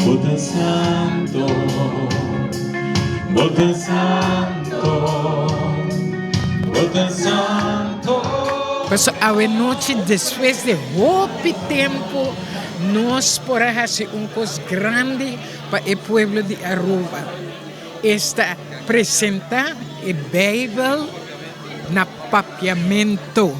Buddha Santo, Buddha Santo, Buddha Santo. Pues a noche después de hopi tiempo, nos podrá hacer un cosa grande para el pueblo de Aruba. Esta presenta el Bible na papiamento.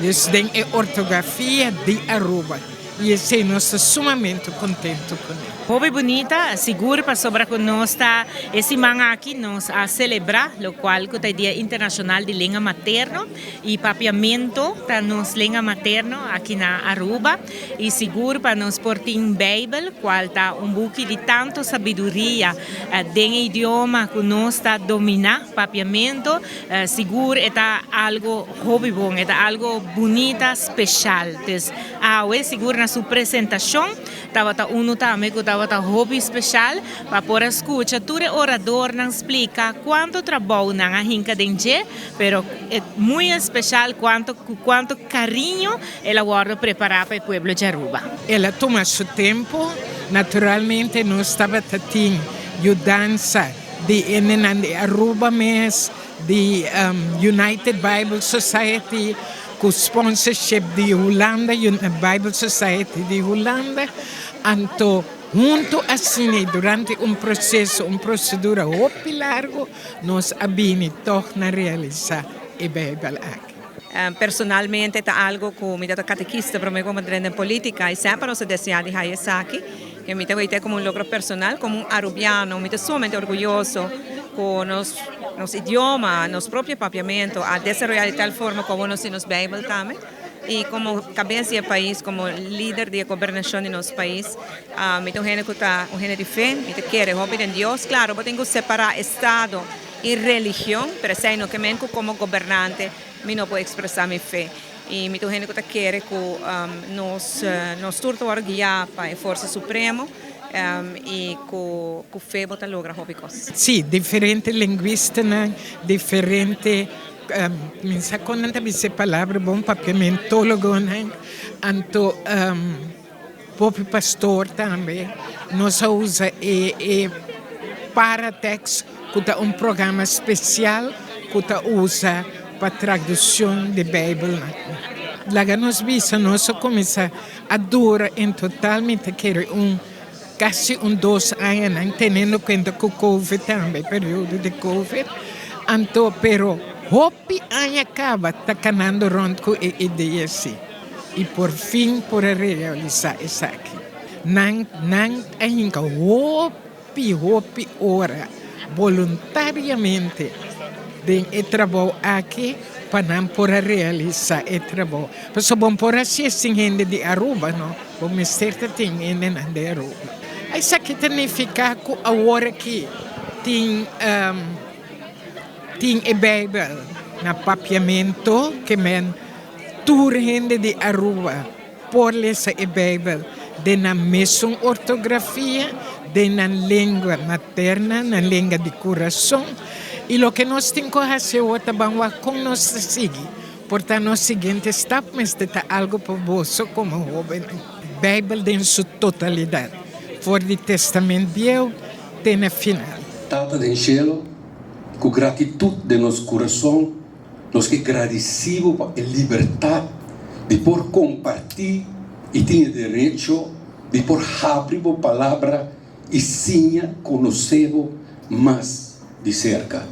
Desde a ortografia de Aruba. E assim, nós estamos sumamente contentes com ele. Hobby bonita, seguro para sobra conosco esse manga aqui nós a celebrar, o qual é o Dia Internacional de Língua Materna e papiamento para nos língua materna aqui na Aruba e seguro para nos portar um Bible, qual está buque de tanto sabedoria dentro idioma que nós está dominar papiamento, seguro é algo hobby bom, é algo bonita, especial. Então, seguro na sua apresentação, estava também que estava hobby especial para poder escutar todo orador não explica quanto trabalho na hinca dentro, pero é muito especial quanto carinho ela guarda preparar para o povo de Aruba. Ela toma seu tempo, naturalmente nós estava tendo ajudança de Aruba mesmo, de United Bible Society, com sponsorship de Holanda, Bible Society de Holanda, então junto assim, durante processo, procedura muito largo, nós abrimos torna a realizar a Bíblia aqui. Personalmente é algo que me dá catequista para mim como na política e sempre nos deseja de fazer aqui, que me tem como logro personal, como arubiano, me estou somente orgulhoso com nos idioma, nos próprios papiamento, a desenvolver de tal forma como nós nos Bíblia também. E como cabeça do país, como líder de governação de nosso país, me tenho gente que está um gente de fé, me quer ouvir em Deus, claro, eu tenho que separar Estado e religião, para ser que mesmo como governante, eu não posso expressar minha fé. E me tenho gente que quer que nos turno guiar para a força suprema, e com fé bota logra hobby coisas. Sim, diferente linguista, diferente minha conta essa palavra bom papiamentólogo, então próprio pastor também nós usa e Paratext que é programa especial que usa para tradução de Bíblia. Lá nós vimos nós começa a durar em totalmente querer quase 2 anos, tendo em conta que o Covid também, período de Covid, então, pero hopi ano acaba está canando rond com a ideia assim. E por fim, por realizar isso aqui. Não ainda hopi ora, voluntariamente, de trabalho aqui, para não poder realizar o trabalho. Porque bom por assim, gente de Aruba, não? Bom, certa tem de Aruba. Isso aqui significa que agora que tem a Bíblia na papiamento, que men toda gente de Aruba por ler a Bíblia de na mesma ortografia, de na língua materna, na língua de coração, e o que nós temos que fazer outra vamos com nós seguir. Portanto, no seguinte step, mas é algo para você como jovem, Bíblia em sua totalidade. For o Testamento Viejo, tem a final. Tata do cielo, com gratidão de nosso coração, nós que agradecemos por a liberdade de por compartilhar e ter direito de por abrir a palavra e sim conhecê-lo mais de cerca.